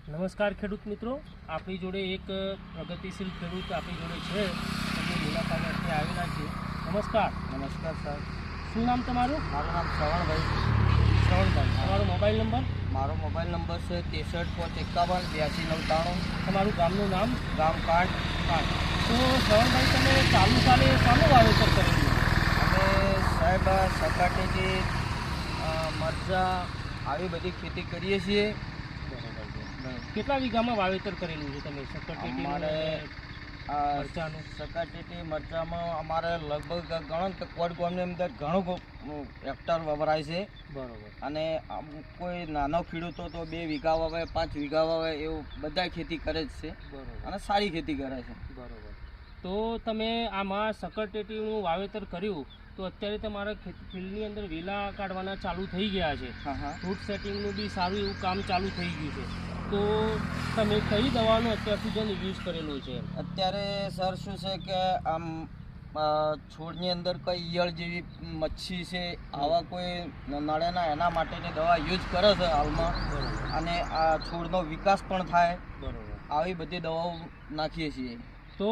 નમસ્કાર ખેડૂત મિત્રો, આપણી જોડે એક પ્રગતિશીલ ખેડૂત આપણી જોડે છે, એમની મુલાકાત અર્થે આવેલા છે. નમસ્કાર. નમસ્કાર સર. શું નામ તમારું? મારું નામ શ્રવણભાઈ. શ્રવણભાઈ. તમારો મોબાઈલ નંબર? મારો મોબાઈલ નંબર છે 6351 8299. તમારું ગામનું નામ? ગામ કાંઠ. તો શ્રવણભાઈ, તમે ચાલુ સાલે શાનું વાવેતર કરેલું? અમે સાહેબ સકાટેથી મરચાં આવી બધી ખેતી કરીએ છીએ. કેટલા વીઘામાં વાવેતર કરેલું છે તમે અમારે મરચાનું? સકાટેથી મરચાંમાં અમારે લગભગ ગણો કે કોટ ગામની અંદર ઘણું હેક્ટર વપરાય છે. બરોબર. અને કોઈ નાનો ખેડૂતો તો 2 વીઘા વાવે, 5 વીઘા વાવે, એવું બધા ખેતી કરે જ છે. બરોબર. અને સારી ખેતી કરે છે. બરોબર. તો તમે આમાં સકરટેટીનું વાવેતર કર્યું તો અત્યારે તમારા ફિલ્ડની અંદર વેલા કાઢવાના ચાલુ થઈ ગયા છે. ફ્રૂટ સેટિંગનું બી સારું એવું કામ ચાલુ થઈ ગયું છે. તો તમે કઈ દવાનો અત્યાર સુધી યુઝ કરેલો છે? અત્યારે સર શું છે કે આમ છોડની અંદર કોઈ ઈયળ જેવી મચ્છી છે, આવા કોઈ નડે ના એના માટેની દવા યુઝ કરે છે હાલમાં. અને આ છોડનો વિકાસ પણ થાય. બરોબર. આવી બધી દવાઓ નાખીએ છીએ. તો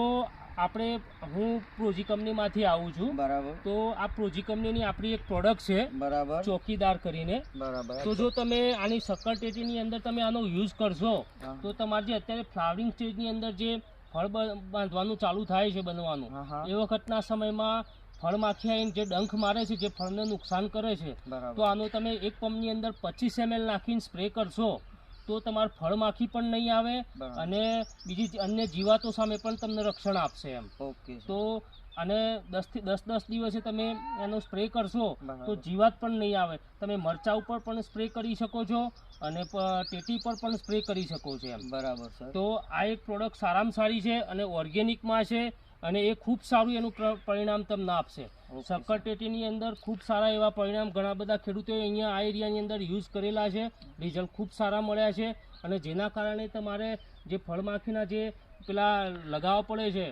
હું પ્રોજી કંપનીમાંથી આવું છું. બરાબર. તો આ પ્રોજી કંપનીની આપણી એક પ્રોડક્ટ છે, બરાબર, ચોકીદાર કરીને. બરાબર. તો જો તમે આની સકરટેટીની અંદર તમે આનો યુઝ કરશો તો તમારે જે અત્યારે ફ્લાવરિંગ સ્ટેજની અંદર જે ફળ બાંધવાનું ચાલુ થાય છે બનવાનું, એ વખતના સમયમાં ફળ માખી આવીને જે ડંખ મારે છે, જે ફળને નુકસાન કરે છે, તો આનો તમે એક પંપની અંદર 25 ml નાખીને સ્પ્રે કરશો તો તમારે ફળ માખી પણ નહીં આવે અને બીજી અન્ય જીવાતો સામે પણ તમને રક્ષણ આપશે એમ. ઓકે. તો અને 10 થી 10 દિવસે તમે એનો સ્પ્રે કરશો તો જીવાત પણ નહીં આવે. તમે મરચા ઉપર પણ સ્પ્રે કરી શકો છો અને ટેટી પર પણ સ્પ્રે કરી શકો છો એમ. બરાબર સર. તો આ એક પ્રોડક્ટ સારામાં સારી છે અને ઓર્ગેનિકમાં છે અને એ ખૂબ સારું એનું પરિણામ તમને આપશે. સકરટેટીની અંદર ખૂબ સારા એવા પરિણામ ઘણા બધા ખેડૂતોએ અહીંયા આ એરિયાની અંદર યુઝ કરેલા છે. રિઝલ્ટ ખૂબ સારા મળ્યા છે અને જેના કારણે તમારે જે ફળમાખીના જે પેલા લગાવવા પડે છે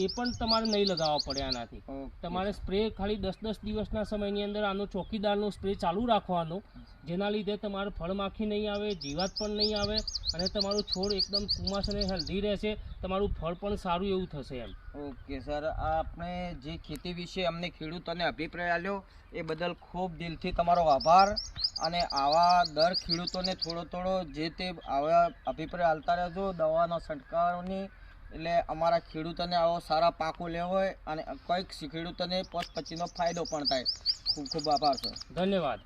એ પણ તમારે નહીં લગાવવા પડે. આનાથી તમારે સ્પ્રે ખાલી 10 દિવસના સમયની અંદર આનો ચોકીદારનો સ્પ્રે ચાલુ રાખવાનો, જેના લીધે તમારે ફળમાખી નહીં આવે, જીવાત પણ નહીં આવે અને તમારું છોડ એકદમ કુમાસ અને હેલ્ધી રહેશે. તમારું ફળ પણ સારું એવું થશે એમ. ઓકે સર, આપણે જે ખેતી વિશે અમને ખેડૂતોને અભિપ્રાય આપ્યો એ બદલ ખૂબ દિલથી તમારો આભાર. અને આવા દર ખેડૂતોને થોડો જે તે આવા અભિપ્રાય આલતા રહેજો દવાનો છંટકાવની, એટલે અમારા ખેડૂતોને આવો સારા પાકો લેવો હોય અને કંઈક ખેડૂતોને પછીનો ફાયદો પણ થાય. ખૂબ ખૂબ આભાર સર. ધન્યવાદ.